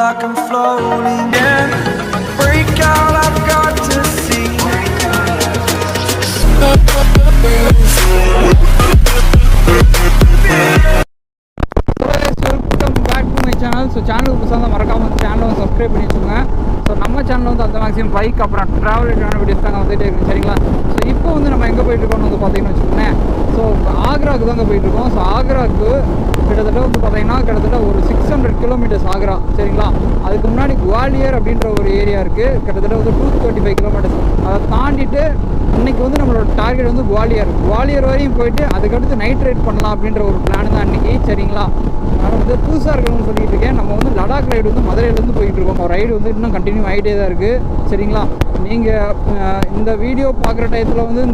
like I'm floating. Yeah, break out, I've got to see. Welcome back to my channel. So சேனலுக்கு புதுசாக மறக்காமல் சேனலை subscribe பண்ணி வச்சுக்கோங்க. ஸோ நம்ம சேனலில் வந்து அந்த மேக்ஸிமம் பைக் அப்புறம் ட்ராவல் ரிலேட்டடான வீடியோஸ் தாங்க வந்துகிட்டே இருக்குது, சரிங்களா? ஸோ இப்போ வந்து நம்ம எங்கே போயிட்டுருக்கோம்னு வந்து பார்த்தீங்கன்னு வச்சுக்கோங்களேன். ஸோ ஆக்ராவுக்கு தாங்க போயிட்டுருக்கோம். ஸோ ஆக்ராவுக்கு கிட்டத்தட்ட வந்து பார்த்தீங்கன்னா கிட்டத்தட்ட ஒரு 600 கிலோமீட்டர்ஸ் ஆக்ரா, சரிங்களா? அதுக்கு முன்னாடி குவாலியர் அப்படின்ற ஒரு ஏரியா இருக்குது, கிட்டத்தட்ட வந்து 235 கிலோமீட்டர்ஸ். அதை தாண்டிட்டு இன்றைக்கி வந்து நம்மளோட டார்கெட் வந்து குவாலியர் வரையும் போயிட்டு அதுக்கடுத்து நைட் ரைட் பண்ணலாம் அப்படின்ற ஒரு பிளான் தான் அன்றைக்கி, சரிங்களா? அதனால் வந்து புதுசாக இருக்கணும்னு சொல்லிட்டு இருக்கேன். நம்ம வந்து லடாக் ரைடு வந்து மதுரையிலேருந்து போயிட்டுருக்கோம். ரைடு வந்து இன்னும் கண்டினியூ ஆகிட்டே தான் இருக்குது, சரிங்களா? நீங்கள் இந்த வீடியோ பார்க்குற டயத்தில் வந்து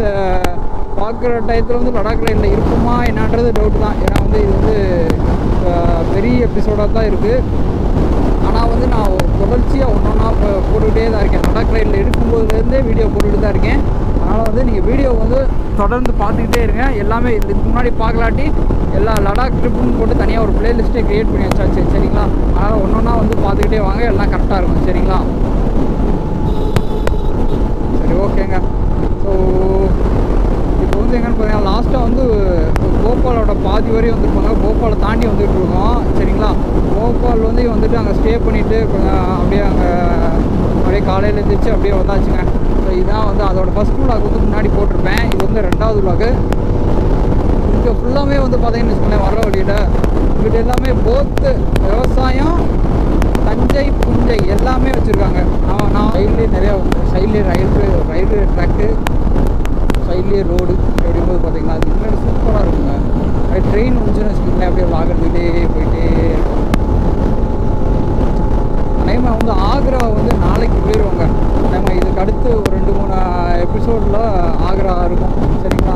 லடாக் ரைடில் இருக்குமா என்னன்றது டவுட் தான். ஏன்னா வந்து இது வந்து பெரிய எபிசோடாக தான் இருக்குது. ஆனால் வந்து நான் தொடர்ச்சியாக ஒன்றா போட்டுக்கிட்டே தான் இருக்கேன். லடாக் ரைடில் இருக்கும்போதுலேருந்தே வீடியோ போட்டுகிட்டு தான் இருக்கேன். அதனால் வந்து நீங்கள் வீடியோ வந்து தொடர்ந்து பார்த்துக்கிட்டே இருங்க. எல்லாமே இதுக்கு முன்னாடி பார்க்கலாட்டி எல்லா லடாக் ட்ரிப்புன்னு போட்டு தனியாக ஒரு பிளேலிஸ்ட்டே க்ரியேட் பண்ணி வச்சாச்சு, சரிங்களா? அதனால் ஒன்றா வந்து பார்த்துக்கிட்டே வாங்க, எல்லாம் கரெக்டாக இருக்கும், சரிங்களா? சரி, ஓகேங்க. ஸோ இப்போ வந்து எங்கன்னு பார்த்தீங்கன்னா லாஸ்ட்டாக வந்து போபாலோட பாதி வரையும் வந்துருப்பாங்க. போபாலை தாண்டி வந்துட்டு இருக்கோம், சரிங்களா? போபால் வந்து வந்துட்டு அங்கே ஸ்டே பண்ணிவிட்டு கொஞ்சம் அப்படியே காலையில் எழுந்திரிச்சு அப்படியே வந்தாச்சுங்க. ஸோ இதுதான் வந்து அதோட ஃபஸ்ட் விலாக் வந்து முன்னாடி போட்டிருப்பேன். இது வந்து 2வது விலாக்கு. இங்கே ஃபுல்லாமே வந்து பார்த்தீங்கன்னு வச்சுக்கோங்களேன், வர வழியில் இங்கிட்ட எல்லாமே போத்து விவசாயம், தஞ்சை புஞ்சை எல்லாமே வச்சுருக்காங்க. நான் சைட்லேயே நிறையா சைட்லேயே ரயில்வே ட்ராக்கு, சைட்லேயே ரோடு அப்படிங்கும்போது பார்த்தீங்கன்னா அது முன்னாடி சூப்பராக இருக்குங்க. அப்படியே ட்ரெயின் வந்துச்சுன்னு வச்சுக்கோங்களேன், அப்படியே வாங்குறதுக்கிட்டே போயிட்டே இருக்கும். அதேமாதிரி வந்து ஆக்ரா வந்து நாளைக்கு போயிடுவாங்க. நம்ம இதுக்கு அடுத்து ஒரு 2-3 எபிசோடில் ஆக்ரா இருக்கும், சரிங்களா?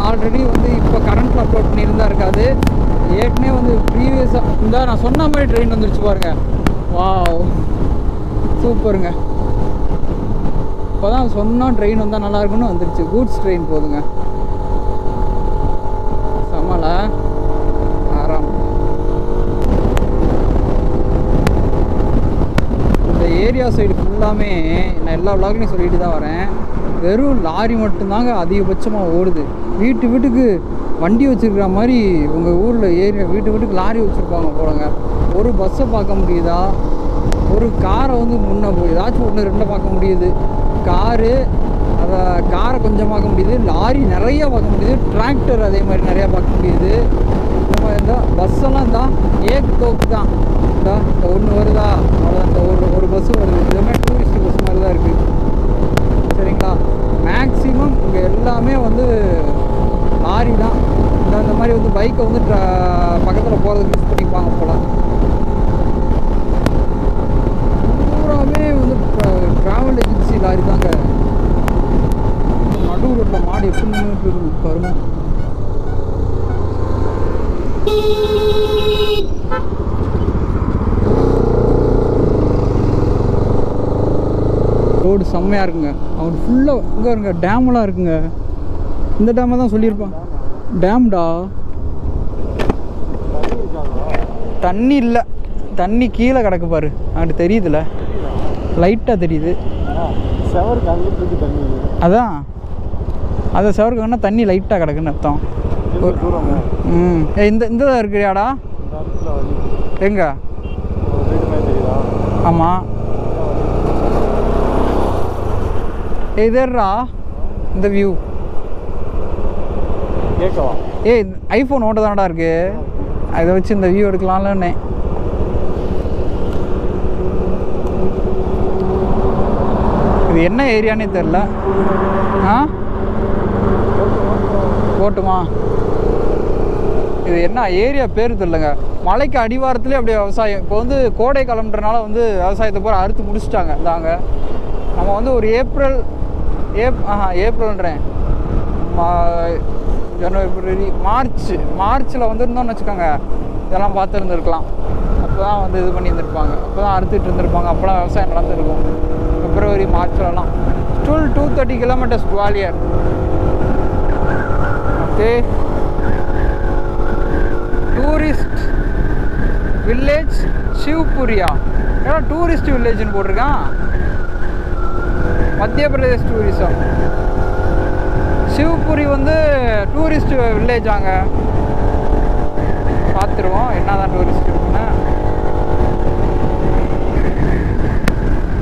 ஆல்ரெடி வந்து இப்போ கரண்ட்டில் அப்லோட் பண்ணியிருந்தா இருக்காது. ஏற்கனவே வந்து ப்ரீவியஸாக இந்த நான் சொன்ன மாதிரி ட்ரெயின் வந்துருச்சு பாருங்க. வாவ், சூப்பருங்க. இப்போ தான் சொன்னால் ட்ரெயின் வந்தால் நல்லாயிருக்குன்னு வந்துருச்சு. கூட்ஸ் ட்ரெயின் போதுங்க, சமல ஆறாம். இந்த ஏரியா சைடு ஃபுல்லாமே நான் எல்லா விளாக்லையும் சொல்லிட்டு தான் வரேன். வெறும் லாரி மட்டும்தாங்க அதிகபட்சமாக ஓடுது. வீட்டுக்கு வண்டி வச்சுருக்கிற மாதிரி உங்கள் ஊரில் ஏரியா வீட்டுக்கு லாரி வச்சுருப்பாங்க போலங்க. ஒரு பஸ்ஸை பார்க்க முடியுதா, ஒரு காரை வந்து முன்னே போய் ஏதாச்சும் 1-2 பார்க்க முடியுது. காரை கொஞ்சம் பார்க்க முடியுது, லாரி நிறையா பார்க்க முடியுது, டிராக்டர் அதே மாதிரி நிறையா பார்க்க முடியுது. இந்த மாதிரி இருந்தால் பஸ்ஸெல்லாம் தான் தோக்கு தான். இந்த ஒன்று வருதா அவ்வளோதான், இந்த ஒரு பஸ்ஸு வருது. இதுவுமே டூரிஸ்ட் பஸ் மாதிரி தான் இருக்குது, சரிங்களா? மேக்ஸிமம் இங்கே எல்லாமே வந்து லாரி தான். இந்த மாதிரி வந்து பைக்கை வந்து பக்கத்தில் போகிறதுக்கு யூஸ் பண்ணிப்பாங்க போல். பூராமே வந்து ட்ராவல் ஏஜென்சி லாரி தாங்க. நடு ரோட்டில் மாடு எப்படி நின்றுட்டு இருக்கு பாருங்க. ரோடு செம்மையாக இருக்குங்க. அவன் ஃபுல்லாக இங்கே இருங்க, டேமெல்லாம் இருக்குங்க. இந்த டேமை தான் சொல்லியிருப்பான். டேம்டா, தண்ணி இல்லை, தண்ணி கீழே கிடக்கு பாரு. அங்கிட்டு தெரியுதுல, லைட்டாக தெரியுது. அதான் அதை செவருக்கு தண்ணி லைட்டாக கிடக்குன்னு அர்த்தம். இந்த இருக்கிறியாடா எங்க? ஆமாம், இதா இந்த வியூ. ஐஃபோன் ஓட்ட தானடா இருக்கு, அதை வச்சு இந்த வியூ எடுக்கலாம்லன்னே. இது என்ன ஏரியானே தெரில. போட்டுமா? இது என்ன ஏரியா பேர் தெரிலங்க. மலைக்கு அடிவாரத்துலேயே அப்படியே விவசாயம். இப்போ வந்து கோடை காலம்ன்றனால வந்து விவசாயத்தை பூரா அறுத்து முடிச்சுட்டாங்க. இதாங்க நம்ம வந்து ஒரு ஏப்ரல்ன்றேன் ஜனவரி, பிப்ரவரி, மார்ச்சில் வந்துருந்தோம்னு வச்சுக்கோங்க, இதெல்லாம் பார்த்துருந்துருக்கலாம். அப்போ தான் வந்து இது பண்ணி இருந்திருப்பாங்க, அப்போ தான் அறுத்துட்டு இருந்திருப்பாங்க. அப்போலாம் விவசாயம் நடந்துருக்கும். பிப்ரவரி, மார்ச்லலாம். Still 230 kilometres Gwalior. Okay, tourist village சிவ்புரியா? ஏன்னா டூரிஸ்ட் வில்லேஜ்னு போட்டிருக்கான். மத்திய பிரதேஷ் டூரிசம். சிவ்புரி வந்து டூரிஸ்ட் வில்லேஜாங்க. பார்த்துருவோம் என்னதான் டூரிஸ்ட் இருக்குன்னு.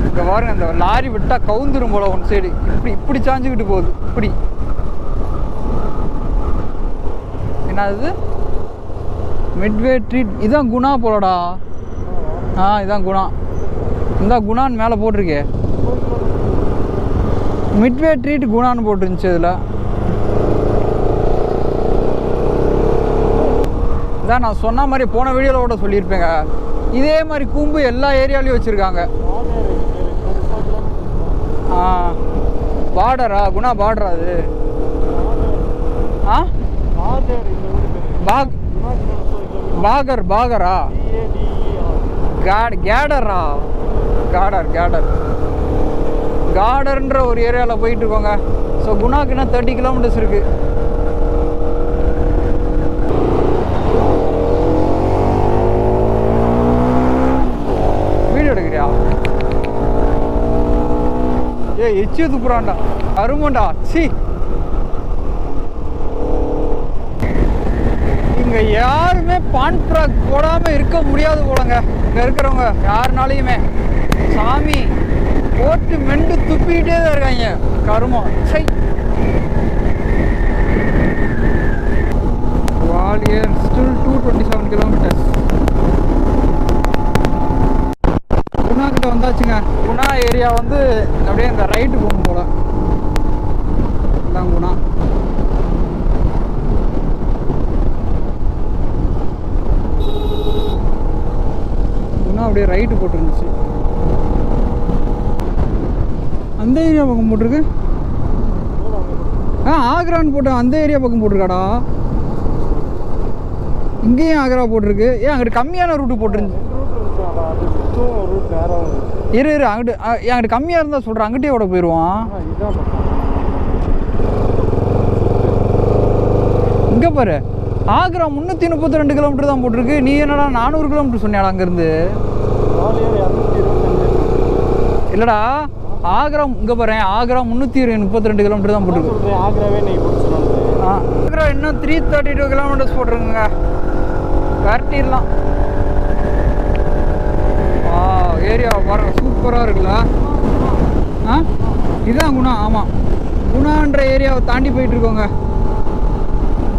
இங்கே பாருங்க, இந்த லாரி விட்டால் கவுந்துரும் போல ஒன் சைடு. இப்படி சாஞ்சுக்கிட்டு போகுது. இப்படி என்னது மிட்வே ட்ரீட். இதான் குணா போலடா. இதான் குணா. இந்த குணான்னு மேலே போட்டிருக்கே. Midway treat குணான்னு போட்டுருந்துச்சு. இதில் இதான் நான் சொன்ன மாதிரி போன வீடியோவில் கூட சொல்லியிருப்பேங்க. இதே மாதிரி கூம்பு எல்லா ஏரியாலையும் வச்சுருக்காங்க. பார்டரா? குணா பார்டரா அது? பாகரா? கேடரா? கார்டர்ன்ற ஒரு ஏரியாவில் போயிட்டு இருக்கோங்க. ஸோ குணாக்குன்னா 30 கிலோமீட்டர்ஸ் இருக்கு. வீடியோ எடுக்கிறியா? எச்சு துப்புறான்டா, அருமண்டா. சி, இங்க யாருமே பான்ட்ராக் போடாம இருக்க முடியாது போலங்க. இங்க இருக்கிறவங்க யாருனாலையுமே சாமி போட்டு மெண்டு துப்பிக்கிட்டே தான் இருக்காங்க. கருமம். சை. வாலியர் ஸ்டில் 227 கிலோமீட்டர்ஸ். குணா கிட்ட வந்தாச்சுங்க. குணா ஏரியா வந்து அப்படியே இந்த ரைட்டு போகணும் போல. இதான் குணா. குணா அப்படியே ரைட்டு போட்டுருந்துச்சு. அந்த ஏரியா பக்கம் போட்டிருக்கு. ஆக்ரான்னு போட்டேன். அந்த ஏரியா பக்கம் போட்டிருக்காடா. இங்கேயும் ஆக்ரா போட்டிருக்கு. அங்கிட்டு கம்மியான ரூட்டு போட்டுருந்துச்சு. அங்கிட்டு கம்மியாக இருந்தால் சொல்கிறேன். அங்கிட்டே ஓட போயிடுவான். இங்கே பாரு, ஆக்ரா 332 கிலோமீட்டர் தான் போட்டிருக்கு. நீ என்னடா 400 கிலோமீட்டர் சொன்னியாடா அங்கேருந்து? இல்லைடா, ஆக்ரா இங்கே பாரு, ஆக்ரா 332 கிலோமீட்டர் தான் போட்டிருக்கு. ஆக்ரா இன்னும் 332 கிலோமீட்டர்ஸ் போட்டிருக்குங்க. விரட்டிடலாம். ஏரியாவை பாருங்க, சூப்பராக இருக்குல்ல. இதுதான் குணா. ஆமாம், குணான்ற ஏரியாவை தாண்டி போயிட்டு இருக்கோங்க.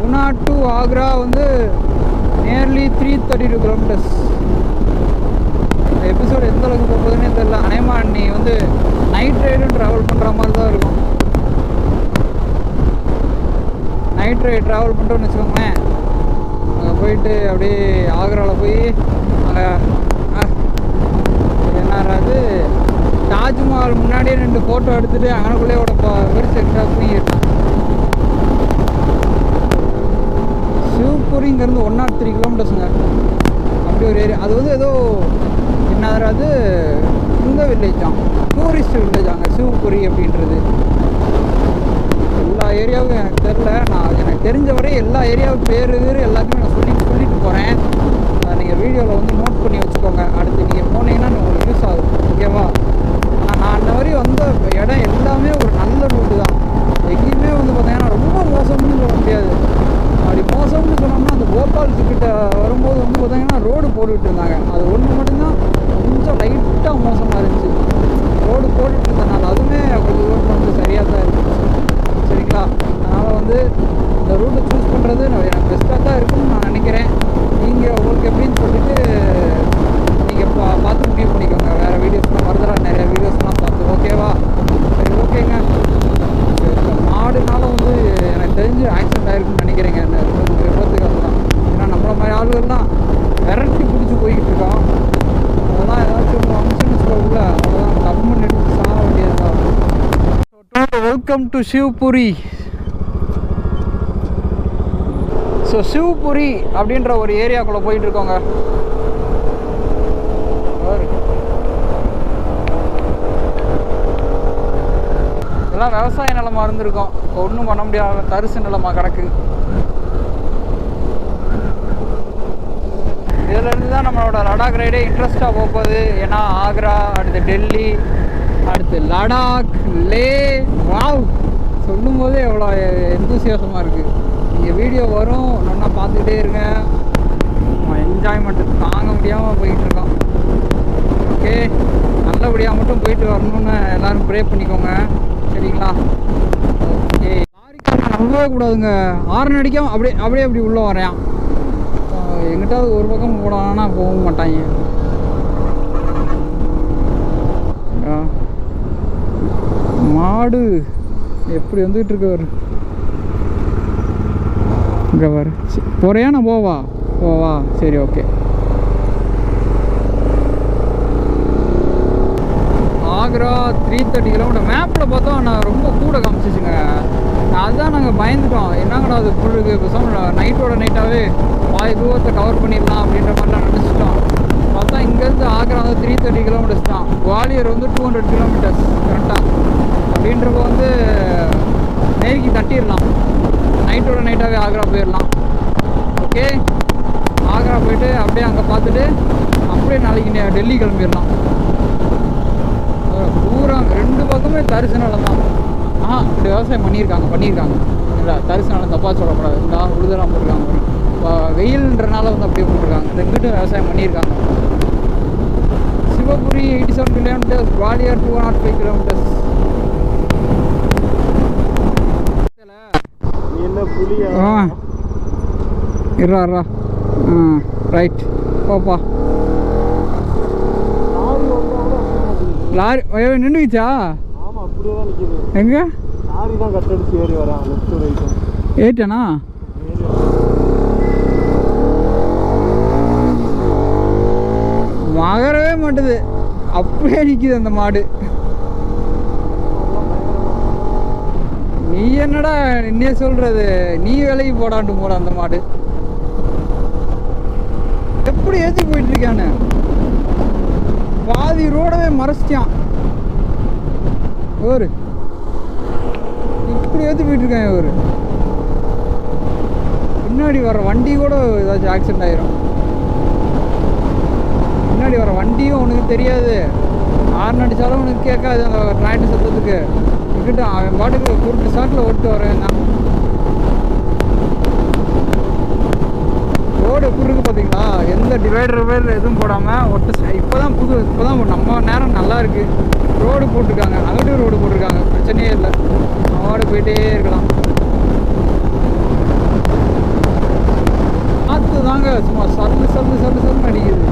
குணா டு ஆக்ரா வந்து நியர்லி 332 கிலோமீட்டர்ஸ். இந்த எபிசோடு எந்த அளவுக்கு போகுதுன்னே தெரியல. அநேகமா நீ வந்து நைட் ரைடும் ட்ராவல் பண்ணுற மாதிரி தான் இருக்கும். நைட் ரைடு ட்ராவல் பண்ணுறோன்னு வச்சுக்கோங்களேன். அங்கே போயிட்டு அப்படியே ஆக்ராவில் போய் அங்கே என்னது தாஜ்மஹால் முன்னாடியே 2 ஃபோட்டோ எடுத்துகிட்டு அங்கனக்குள்ளேயோட பெருசு எக்ஸ்ட்ரா பண்ணிக்கிட்டான். சிவ்புரி இங்கேருந்து 103 கிலோமீட்டர்ஸுங்க. அப்படி ஒரு ஏரியா. அது வந்து ஏதோ என்னது இந்த வில்லேஜ் தான், டூரிஸ்ட் வில்லேஜ் அங்கே சிவ்புரி அப்படின்றது. எல்லா ஏரியாவும் எனக்கு தெரில. எனக்கு தெரிஞ்ச வரை எல்லா ஏரியாவும் பேர் எல்லாத்தையும் நான் சொல்லிட்டு போகிறேன். நீங்கள் வீடியோவில் வந்து நோட் பண்ணி வச்சுக்கோங்க. அடுத்து நீங்கள் போனீங்கன்னா உங்களுக்கு யூஸ் ஆகும். ஓகேவா? ஆனால் நான் அந்த மாதிரி வந்த இடம் எல்லாமே ஒரு நல்ல ரூட்டு தான். எங்கேயுமே வந்து பார்த்தீங்கன்னா ரொம்ப மோசம்னு சொல்ல முடியாது. அப்படி மோசம்னு சொன்னோம்னா அந்த கோபால்கிட்ட வரும்போது வந்து பார்த்தீங்கன்னா ரோடு போட்டுக்கிட்டு இருந்தாங்க. அது ஒன்று மட்டும்தான் கொஞ்சம் லைட்டாக மோசமாக இருந்துச்சு. ரோடு போட்டுட்டு இருந்தனால அதுவுமே கொஞ்சம் ரோடு வந்து சரியாக தான் இருந்துச்சு. சரிங்களா? அதனால் வந்து இந்த ரூட்டை சூஸ் பண்ணுறது எனக்கு பெஸ்ட்டாக தான் இருக்குன்னு நான் நினைக்கிறேன். நீங்கள் உங்களுக்கு எப்படின்னு சொல்லிட்டு நீங்கள் பார்த்து முடிவு பண்ணிக்கோங்க. வேறு வீடியோஸ்லாம் வருதுடா, நிறைய வீடியோஸ்லாம் பார்த்து. ஓகேவா? சரி, ஓகேங்க. மாடுனால வந்து எனக்கு தெரிஞ்சு ஆக்சிடென்ட் ஆகிருக்குன்னு நினைக்கிறேங்க. இந்த விபத்துக்காக தான். ஏன்னா நம்மள மாதிரி ஆளுகள்லாம் விரட்டி பிடிச்சி போய்கிட்டு இருக்கோம். அதெல்லாம் ஏதாச்சும் ஒன்று அம்சம்னு சொல்லக்குள்ள அவ்வளோதான் கவர்மெண்ட் எடுத்து சாக வேண்டியது தான். Welcome to Shivpuri. So Shivpuri அப்படின்ற ஒரு ஏரியாக்குள்ளே போயிட்டு இருக்கோங்க. இதெல்லாம் விவசாய நிலமாக இருந்திருக்கும். ஒன்றும் பண்ண முடியாத தரிசு நிலமாக கிடக்கு. இதெல்லாம் இதுலேருந்து தான் நம்மளோட லடாக் ரைடே இன்ட்ரெஸ்ட்டாக போகுது. ஏன்னா ஆக்ரா, அடுத்து டெல்லி, அடுத்து லடாக், லே. வாவ், சொல்லும் போதே எவ்வளோ எந்தூசியாசமாக இருக்குது. நீங்கள் வீடியோ வரும் நல்லா பார்த்துக்கிட்டே இருங்க. என்ஜாய்மெண்ட்டு தாங்க முடியாமல் போயிட்டுருக்கோம். ஓகே, நல்லபடியாக மட்டும் போயிட்டு வரணும்னு எல்லோரும் ப்ரே பண்ணிக்கோங்க, சரிங்களா? ஓகே, லாரிக்காரன் நம்பவே கூடாதுங்க. ஹார்ன் அடிக்காம அப்படியே அப்படி உள்ளே வரையான். எங்கிட்டாவது ஒரு பக்கம் போடானா போக மாட்டாங்க. மாடு எப்படி வந்துகிட்டு இருக்கவர் இங்கே வர போறியா? நான் போவா சரி, ஓகே. ஆக்ரா 330 கிலோமீட்டர். மேப்பில் பார்த்தா நான் ரொம்ப கூட காமிச்சிச்சுங்க. அதுதான் நாங்கள் பயந்துட்டோம். என்னங்கடா அது ஃபுல்லுக்கு பேசாமல் நைட்டோட நைட்டாகவே பாதி தூரத்தை கவர் பண்ணிடலாம் அப்படின்ற மாதிரிலாம் நினச்சிட்டோம். பார்த்தா இங்கேருந்து ஆக்ரா வந்து 330 கிலோமீட்டர்ஸ் தான். குவாலியர் வந்து 200 கிலோமீட்டர்ஸ் கரெக்டாக. அப்படின்றப்போ வந்து நெருக்கி தட்டிடலாம். நைட்டோட நைட்டாகவே ஆக்ரா போயிடலாம். ஓகே, ஆக்ரா போயிட்டு அப்படியே அங்கே பார்த்துட்டு அப்படியே நாளைக்கு டெல்லி கிளம்பிடலாம். பூரா 2 பக்கமே தரிசு நிலம் தான். இப்படி விவசாயம் பண்ணியிருக்காங்க இல்லை, தரிசு நிலம் தப்பாக சொல்லக்கூடாது. இந்த உழுதெல்லாம் போட்டிருக்காங்க. வெயில்ன்றனால வந்து அப்படியே போட்டிருக்காங்க. இந்த இங்கிட்டும் விவசாயம் பண்ணியிருக்காங்க. Shivpuri 87 kilometres, Gwalior 205 kilometres. இருறா ரைட் போப்பா. லாரி நின்றுச்சா? எங்க ஏட்டனா? மகரவே மாட்டுது, அப்படியே நிற்கிது அந்த மாடு. நீ என்னடா என்ன சொல்றது? நீ வேலைக்கு போடான்ட்டு போட அந்த மாடு எப்படி ஏற்றி போயிட்டு இருக்கானு. பாதி ரோடவே மறைச்சிட்டான். ஒரு இப்படி ஏற்றி போயிட்டு இருக்கான் இவர். பின்னாடி வர வண்டி கூட ஏதாச்சும் ஆக்சிடென்ட் ஆயிரும். பின்னாடி வர வண்டியும் உனக்கு தெரியாது, ஹார்ன் அடித்தாலும் உனக்கு கேட்காது அந்த டிராக்டர் சத்தத்துக்கு. கிட்ட அவன் பாட்டுக்கு குறுக்கு சாட்டில் ஓட்டு வரேன். ரோடு எப்படி இருக்குது பார்த்தீங்களா? எந்த டிவைடர் எதுவும் போடாமல் இப்போ தான் நம்ம நேரம் நல்லா இருக்குது. ரோடு போட்டிருக்காங்க, அங்கிட்டும் ரோடு போட்டிருக்காங்க, பிரச்சனையே இல்லை. ரோடு போயிட்டே இருக்கலாம். காற்று தாங்க சும்மா சல்லு அடிக்குது.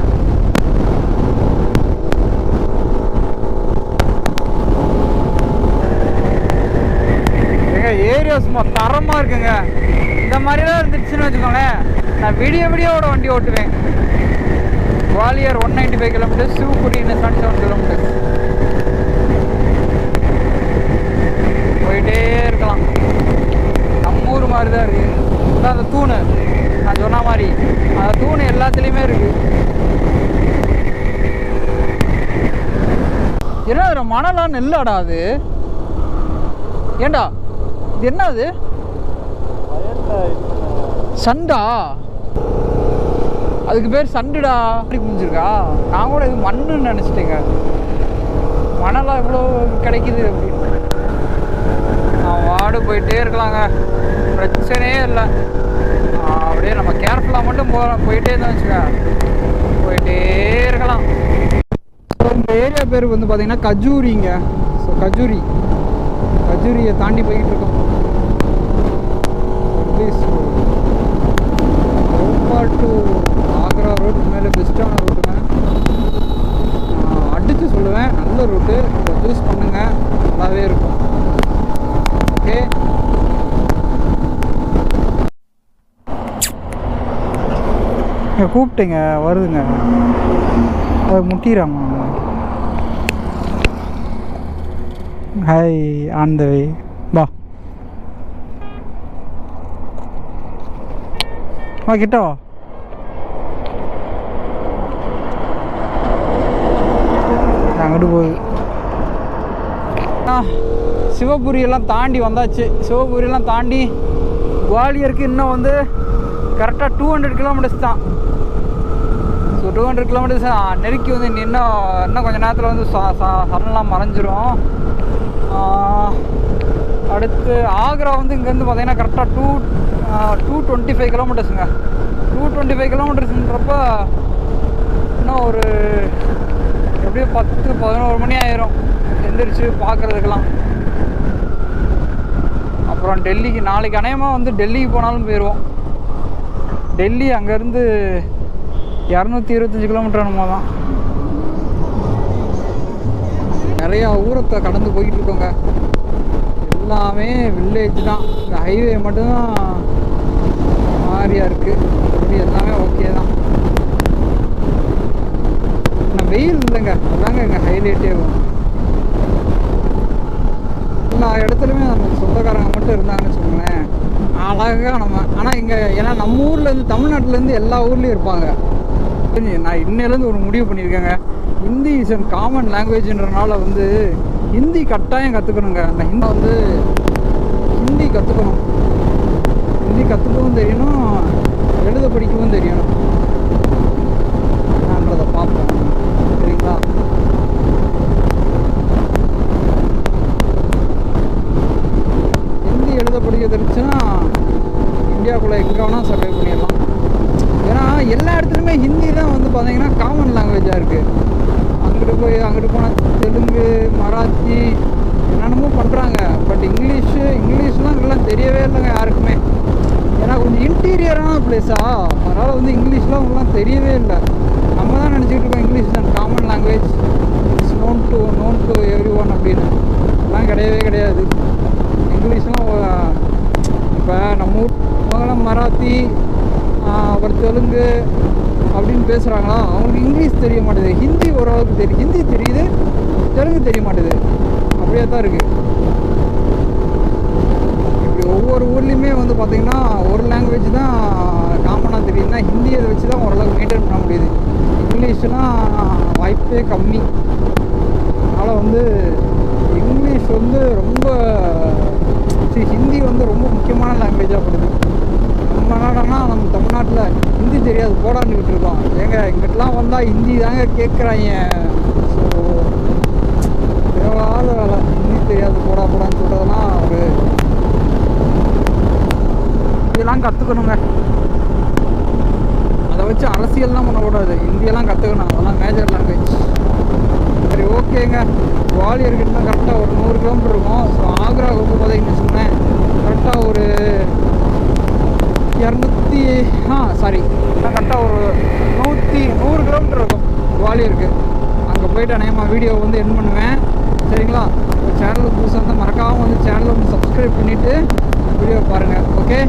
ஏரியா சும்மா தரமாக இருக்குங்க. இந்த மாதிரிலாம் இருந்துச்சுன்னு வச்சுக்கோங்களேன், நான் விடியோட வண்டி ஓட்டுவேன். Gwalior 195 kilometres, Shivpuri 77 kilometres. போயிட்டே இருக்கலாம். நம்ம ஊர் மாதிரி தான் இருக்குது. அந்த தூணு நான் சொன்ன மாதிரி அந்த தூணு எல்லாத்துலேயுமே இருக்குது. என்ன மணலாம் நெல்லாடா அது? ஏண்டா இது என்ன? அது சண்டா? அதுக்கு பேர் சண்டுடா. அப்படி புரிஞ்சிருக்கா? நான் கூட இது மண்ணுன்னு நினச்சிட்டேங்க. மணலாம் இவ்வளோ கிடைக்குது அப்படின்னு. நான் வாடு போயிட்டே இருக்கலாங்க, பிரச்சனையே இல்லை. அப்படியே நம்ம கேர்ஃபுல்லாக மட்டும் போயிட்டே இருந்தோம் வச்சுக்க, போயிட்டே இருக்கலாம். ஸோ இந்த ஏரியா பேர் வந்து பார்த்தீங்கன்னா கஜூரிங்க. ஸோ கஜூரியை தாண்டி போய்கிட்டு இருக்கோம். டு ஆக்ரா ரோடு மேலே பெஸ்ட்டான ரோடுங்க. அடித்து சொல்லுவேன், நல்ல ரூட்டு. இதை யூஸ் பண்ணுங்க, நல்லாவே இருக்கும். ஓகே, கூப்பிட்டேங்க, வருதுங்க. அது முட்டிடுறாங்க. ஹாய், ஆன் த வே. வா கிட்ட வா. அங்கிட்டு போகுது. சிவபுரியெல்லாம் தாண்டி வந்தாச்சு. சிவபுரியெல்லாம் தாண்டி குவாலியருக்கு இன்னும் வந்து கரெக்டாக 200 கிலோமீட்டர்ஸ் தான். ஸோ 200 கிலோமீட்டர்ஸ் நெருக்கி வந்து இன்னும் கொஞ்சம் நேரத்தில் வந்து சன்னெலாம் மறைஞ்சிரும். அடுத்து ஆக்ரா வந்து இங்கேருந்து பார்த்தீங்கன்னா கரெக்டாக 225 கிலோமீட்டர்ஸுங்க. 225 கிலோமீட்டர்ஸுன்றப்ப இன்னும் ஒரு எப்படியும் 10-11 மணி ஆயிரும் எந்திரிச்சு பார்க்குறதுக்கெல்லாம். அப்புறம் டெல்லிக்கு நாளைக்கு அநேகமாக வந்து டெல்லிக்கு போனாலும் போயிடுவோம். டெல்லி அங்கேருந்து 225 கிலோமீட்டர் என்னமோ தான். நிறையா ஊரத்தை கடந்து போய்கிட்டு இருக்கோங்க. எல்லாமே வில்லேஜ் தான். இந்த ஹைவே மட்டும்தான் மாதிரியாக இருக்குது. அப்படி எல்லாமே ஓகே தான். ஆனால் வெயில் இல்லைங்க, அதாங்க எங்கள் ஹைலைட்டே வரும். எல்லா இடத்துலையுமே நம்ம சொந்தக்காரங்க மட்டும் இருந்தாங்கன்னு வச்சுக்கோங்களேன், அழகாக நம்ம. ஆனால் இங்கே ஏன்னா நம்ம ஊர்லேருந்து தமிழ்நாட்டிலேருந்து எல்லா ஊர்லேயும் இருப்பாங்க. நான் இன்னையிலேருந்து ஒரு முடிவு பண்ணியிருக்கேங்க, ஹிந்தி இஸ் அண்ட் காமன் லாங்குவேஜ்ன்றனால வந்து ஹிந்தி கட்டாயம் கற்றுக்கணுங்க. அந்த ஹிந்தி கற்றுக்கணும். ஹிந்தி கற்றுக்கவும் தெரியணும், எழுத படிக்கவும் தெரியணும். நான்றதை பார்ப்போம், சரிங்களா? ஹிந்தி எழுத படிக்க தெரிஞ்சுன்னா இந்தியாவுக்குள்ளே எங்கே வேணால் சர்வை பண்ணிடலாம். ஏன்னா எல்லா இடத்துலையுமே ஹிந்தி தான் வந்து பார்த்தீங்கன்னா காமன் லாங்குவேஜாக இருக்குது. அங்கிட்டு போனால் தெலுங்கு, மராத்தி என்னென்னமோ பண்ணுறாங்க. பட் இங்கிலீஷ்லாம் இதெல்லாம் தெரியவே இல்லைங்க யாருக்குமே. ஏன்னா கொஞ்சம் இன்டீரியரான பிளேஸா, அதனால் வந்து இங்கிலீஷ்லாம் அவங்களாம் தெரியவே இல்லை. நம்ம தான் நினச்சிக்கிட்டு இருக்கோம் இங்கிலீஷ் தான் common language, it's known to every one அப்படின்னு. அதெல்லாம் கிடையவே கிடையாது. இங்கிலீஷ்லாம் இப்போ நம்ம ஊர் மராத்தி அப்புறம் தெலுங்கு அப்படின்னு பேசுகிறாங்களா, அவங்களுக்கு இங்கிலீஷ் தெரிய மாட்டேது. ஹிந்தி ஓரளவுக்கு தெரியும், ஹிந்தி தெரியுது, தெலுங்கு தெரிய மாட்டேது. அப்படியே தான் இருக்குது. இப்படி ஒவ்வொரு ஊர்லேயுமே வந்து பார்த்திங்கன்னா ஒரு லாங்குவேஜ் தான் காமனாக தெரியுதுன்னா ஹிந்தியை வச்சு தான் ஓரளவுக்கு மெயின்டைன் பண்ண முடியுது. இங்கிலீஷ்லாம் வாய்ப்பே கம்மி. அதனால் வந்து இங்கிலீஷ் வந்து ரொம்ப ஹிந்தி வந்து ரொம்ப முக்கியமான லாங்குவேஜாக படுது. நம்ம நாடனா நம்ம தமிழ்நாட்டில் ஹிந்தி தெரியாது போடான்னுக்கிட்டு இருக்கோம். ஏங்க இங்கிட்டலாம் வந்தால் ஹிந்தி தாங்க கேட்குறாங்க. ஸோ தேவையாத வேலை, ஹிந்தி தெரியாது போடான்னு சொல்கிறதெல்லாம் ஒரு இதெல்லாம் கற்றுக்கணுங்க. அதை வச்சு அரசியல்லாம் பண்ணக்கூடாது. ஹிந்தியெல்லாம் கற்றுக்கணும், அதெல்லாம் மேஜர் லாங்குவேஜ். சரி ஓகேங்க, குவாலியர்கிட்ட கரெக்டாக ஒரு 100 கிலோமீட்டர் இருக்கும். ஸோ ஆக்ராவுக்கு வந்து பார்த்தீங்கன்னு வச்சுக்கோங்களேன் கரெக்டாக ஒரு 200 கரெக்டாக ஒரு 100 கிலோமீட்டர் இருக்கும் குவாலியருக்கு. அங்கே போய்ட்டு அநேகமாக வீடியோ வந்து என் பண்ணுவேன், சரிங்களா? சேனலுக்கு புதுசாக இருந்தால் மறக்காமல் வந்து சேனலை வந்து சப்ஸ்கிரைப் பண்ணிவிட்டு வீடியோ பாருங்கள். ஓகே.